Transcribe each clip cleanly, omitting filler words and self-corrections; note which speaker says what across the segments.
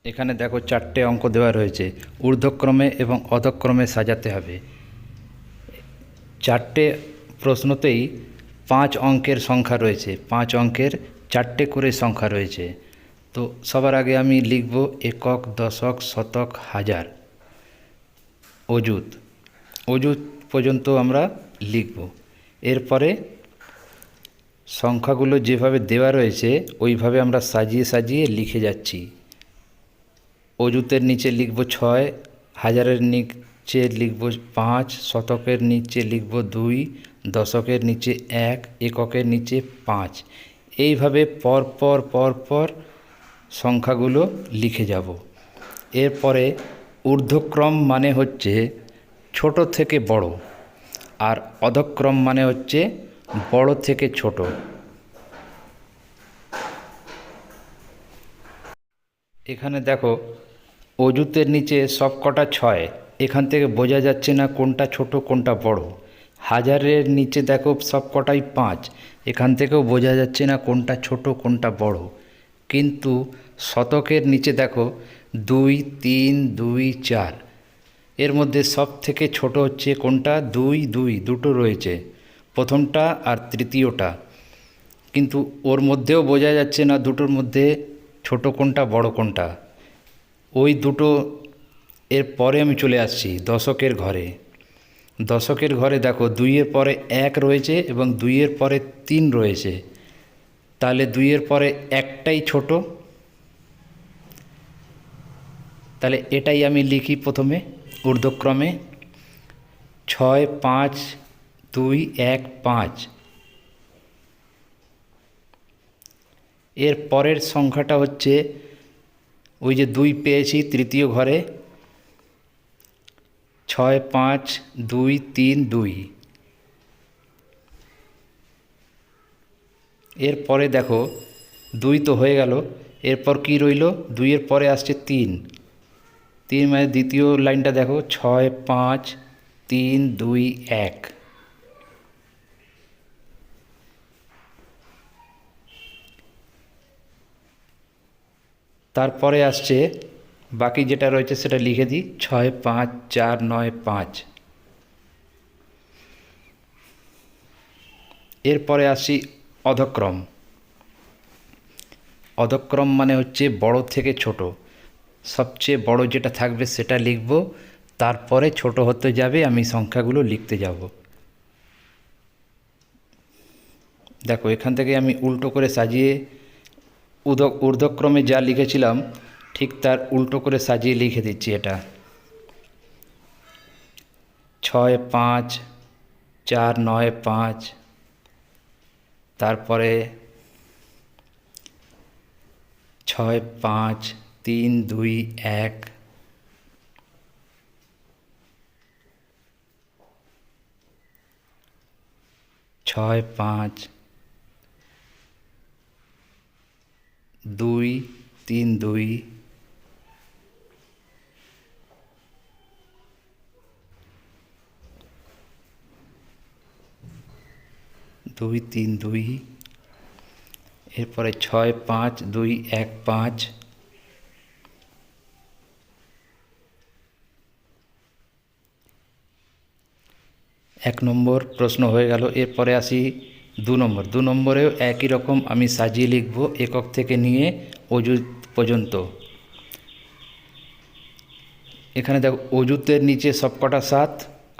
Speaker 1: এখানে দেখো চারটে অঙ্ক দেওয়া রয়েছে, ঊর্ধ্বক্রমে এবং অধক্রমে সাজাতে হবে। চারটে প্রশ্নতেই 5 অঙ্কের সংখ্যা রয়েছে, 5 অঙ্কের চারটে করে সংখ্যা রয়েছে। তো সবার আগে আমি লিখব একক, দশক, শতক, হাজার, অযুত। অযুত পর্যন্ত আমরা লিখব। এরপরে সংখ্যাগুলো যেভাবে দেওয়া রয়েছে ওইভাবে আমরা সাজিয়ে সাজিয়ে লিখে যাচ্ছি। অযুতের নিচে লিখব 6, হাজারের নিচে লিখব 5, শতকের নিচে লিখব 2, দশকের নিচে 1, এককের নিচে 5। এইভাবে পর পর সংখ্যাগুলো লিখে যাব। এরপরে ঊর্ধ্বক্রম মানে হচ্ছে ছোট থেকে বড়, আর অধক্রম মানে হচ্ছে বড় থেকে ছোট। এখানে দেখো অযুতের নিচে সবকটা 6, এখান থেকে বোঝা যাচ্ছে না কোনটা ছোট কোনটা বড়। হাজারের নিচে দেখো সবকটাই 5, এখান থেকেও বোঝা যাচ্ছে না কোনটা ছোট কোনটা বড়। কিন্তু শতকের নিচে দেখো 2, 3, 2, 4, এর মধ্যে সব থেকে ছোট হচ্ছে কোনটা? 2, 2, দুটো রয়েছে, প্রথমটা আর তৃতীয়টা। কিন্তু ওর মধ্যেও বোঝা যাচ্ছে না দুটোর মধ্যে ছোট কোনটা বড় কোনটা। ওই দুটো এর পরে আমি চলে আসছি দশকের ঘরে। দশকের ঘরে দেখো 2-এর পরে 1 রয়েছে এবং 2-এর পরে 3 রয়েছে, তাহলে 2-এর পরে একটাই ছোট। তাহলে এটাই আমি লিখি প্রথমে ঊর্ধ্বক্রমে 6, 5, 2, 1, 5। এর পরের সংখ্যাটা হচ্ছে ওই যে 2 পেয়েছি তৃতীয় ঘরে, 6, 5, 2, 3, 2। এরপরে দেখো 2 তো হয়ে গেল, এরপর কি রইল? 2-এর পরে আসছে 3। 3 মানে দ্বিতীয় লাইনটা দেখো 6, 5, 3, 2, 1। তারপরে আসছে বাকি যেটা রয়েছে সেটা লিখে দিই 6, 5, 4, 9, 5। এরপরে আসি অধক্রম। অধক্রম মানে হচ্ছে বড় থেকে ছোট, সবচেয়ে বড় যেটা থাকবে সেটা লিখব, তারপরে ছোট হতে যাবে, আমি সংখ্যাগুলো লিখতে যাব। দেখো এখান থেকে আমি উল্টো করে সাজিয়ে ঊর্ধ্বক্রমে যা লিখেছিলাম ঠিক তার উল্টো করে সাজিয়ে লিখে দিচ্ছি। এটা 6, 5, 4, 9, 5, তারপরে 6, 5, 3, 2, 1, 6, 5, 2, 3, 2, 2, 3, 2। এরপরে 6, 5, 2, 1, 5। এক নম্বর প্রশ্ন হয়ে গেল। এরপরে আসি 2 নম্বর। 2 নম্বরেও একই রকম আমি সাজিয়ে লিখব একক থেকে নিয়ে অযুত পর্যন্ত। এখানে দেখো অযুতের নিচে সবকটা 7,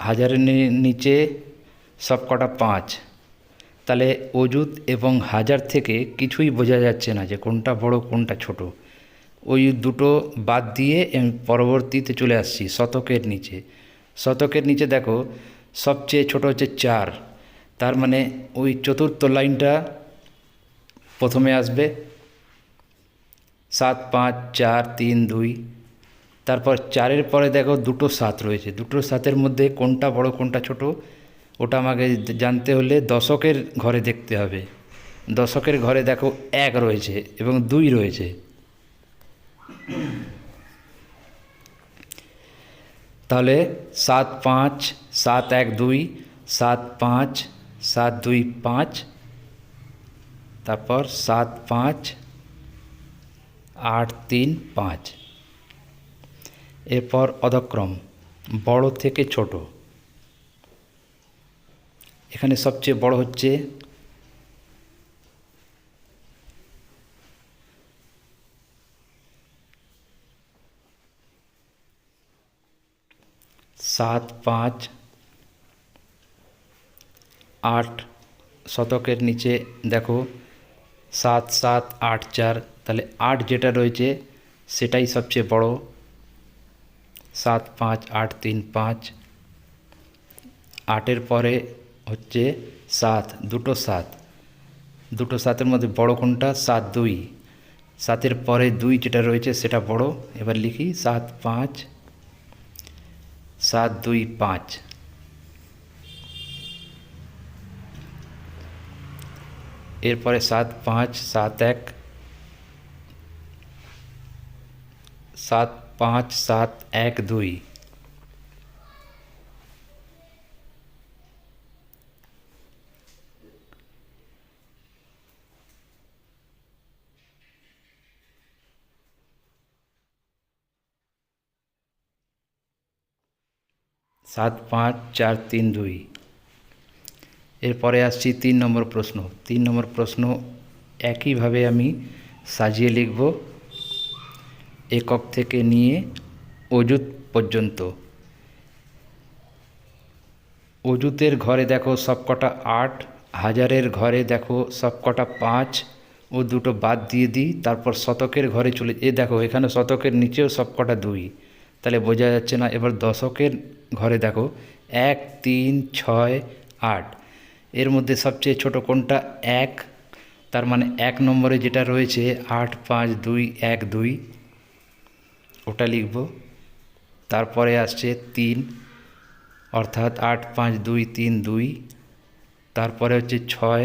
Speaker 1: হাজারের নিচে সবকটা 5। তাহলে অযুত এবং হাজার থেকে কিছুই বোঝা যাচ্ছে না যে কোনটা বড় কোনটা ছোট। ওই দুটো বাদ দিয়ে আমি পরবর্তীতে চলে আসছি শতকের নিচে। শতকের নিচে দেখো সবচেয়ে ছোট হচ্ছে 4, তার মানে ওই চতুর্থ লাইনটা প্রথমে আসবে 7, 5, 4, 3, 2। তারপর 4-এর পরে দেখো দুটো 7 রয়েছে, দুটো 7-এর মধ্যে কোনটা বড় কোনটা ছোট ওটা আমাকে জানতে হলে দশকের ঘরে দেখতে হবে। দশকের ঘরে দেখো 1 রয়েছে এবং 2 রয়েছে। তাহলে 7, 5, 7, 1, 2, 7, 5, 7, 2, 5, তারপর 7, 5, 8, 3, 5। এরপর অধক্রম, বড় থেকে ছোট। এখানে সবচেয়ে বড় হচ্ছে 7, 5, 8। শতকের নিচে দেখো 7, 7, 8, 4, তাহলে 8 যেটা রয়েছে সেটাই সবচেয়ে বড়। 7, 5, 8, 3, 5। 8-এর পরে হচ্ছে 7, দুটো 7। দুটো 7-এর মধ্যে বড় কোনটা? 7, 2। 7-এর পরে 2 যেটা রয়েছে সেটা বড়। এবার লিখি 7, 5, 7, 2, 5। এরপরে 7, 5, 7, 1, 7, 5, 7, 1, 2। 7, 5, 4, 3, 2। এরপরে আসছি 3 নম্বর প্রশ্ন। 3 নম্বর প্রশ্ন একইভাবে আমি সাজিয়ে লিখব, একক থেকে নিয়ে অযুত পর্যন্ত। অযুতের ঘরে দেখো সবকটা 8, হাজারের ঘরে দেখো সবকটা 5 ও দুটো বাদ দিয়ে দিই, তারপর শতকের ঘরে চলে দেখো এখানে শতকের নিচেও সবকটা 2, তাহলে বোঝা যাচ্ছে না। এবার দশকের ঘরে দেখো 1, 3, 6, 8। এর মধ্যে সবচেয়ে ছোট কোনটা? 1, তার মানে 1 নম্বরে যেটা রয়েছে 8, 5, 2, 1, 2, ওটা লিখব। তারপরে আসছে 3, অর্থাৎ 8, 5, 2, 3, 2। তারপরে হচ্ছে 6,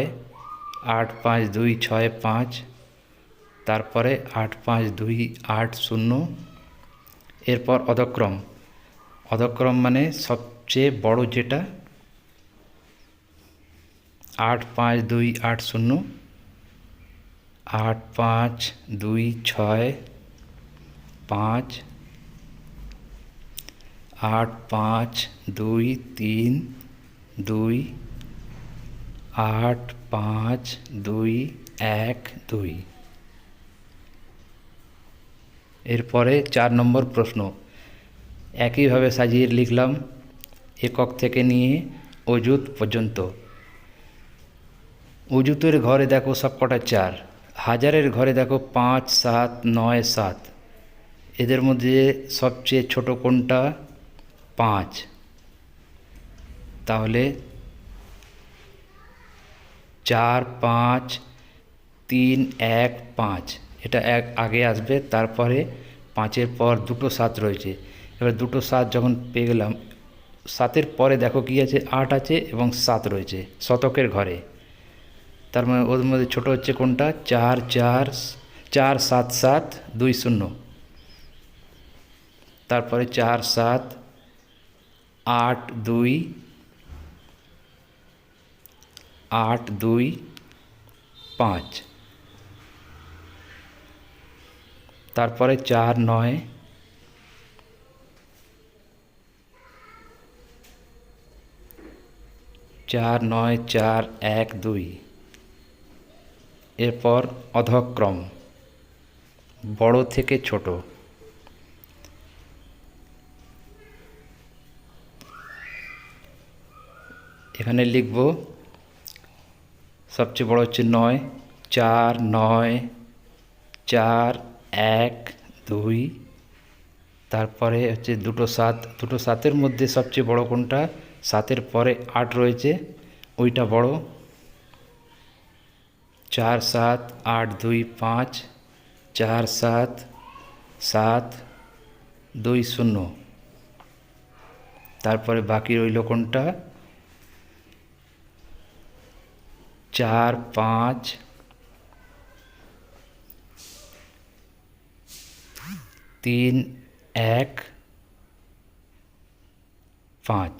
Speaker 1: 8, 5, 2, 6, 5। তারপরে 8, 5, 2, 8, 0। এরপর অধক্রম। অধক্রম মানে সবচেয়ে বড় যেটা 8, 5, 2, 8, 0। 8, 5, 2, 6, 5। 8, 5, 2, 3, 2। 8, 5, 2, 1, 2। এরপরে 4 নম্বর প্রশ্ন একইভাবে সাজিয়ে লিখলাম, একক থেকে নিয়ে অযুত পর্যন্ত। অযুতের ঘরে দেখো সবকটা 4, হাজারের ঘরে দেখো 5, 7, 9, 7। এদের মধ্যে সবচেয়ে ছোট কোনটা? 5। তাহলে 4, 5, 3, 1, 5, এটা এক আগে আসবে। তারপরে 5-এর পর দুটো 7 রয়েছে। এবার দুটো 7 যখন পেয়ে গেলাম, 7-এর পরে দেখো কি আছে? 8 আছে এবং 7 রয়েছে শতকের ঘরে। তার মানে ওর মধ্যে ছোট হচ্ছে কোনটা? 4, 4, 4, 7, 7, 2, 0। তারপরে 4, 7, 8, 2, 8, 2, 5। তারপরে 4, 9, 4, 9, 4, 1, 2। এরপর অধক্রম, বড় থেকে ছোট। এখানে লিখব সবচেয়ে বড় হচ্ছে 9, 4, 9, 4, 1, 2। তারপরে হচ্ছে দুটো 7, দুটো 7-এর মধ্যে সবচেয়ে বড় কোনটা? 7-এর পরে 8 রয়েছে, ওইটা বড়। 4, 7, 8, 2, 5। 4, 7, 7, 2, 0। তারপরে বাকি রইল কোনটা? 4, 5, 3, 1, 5।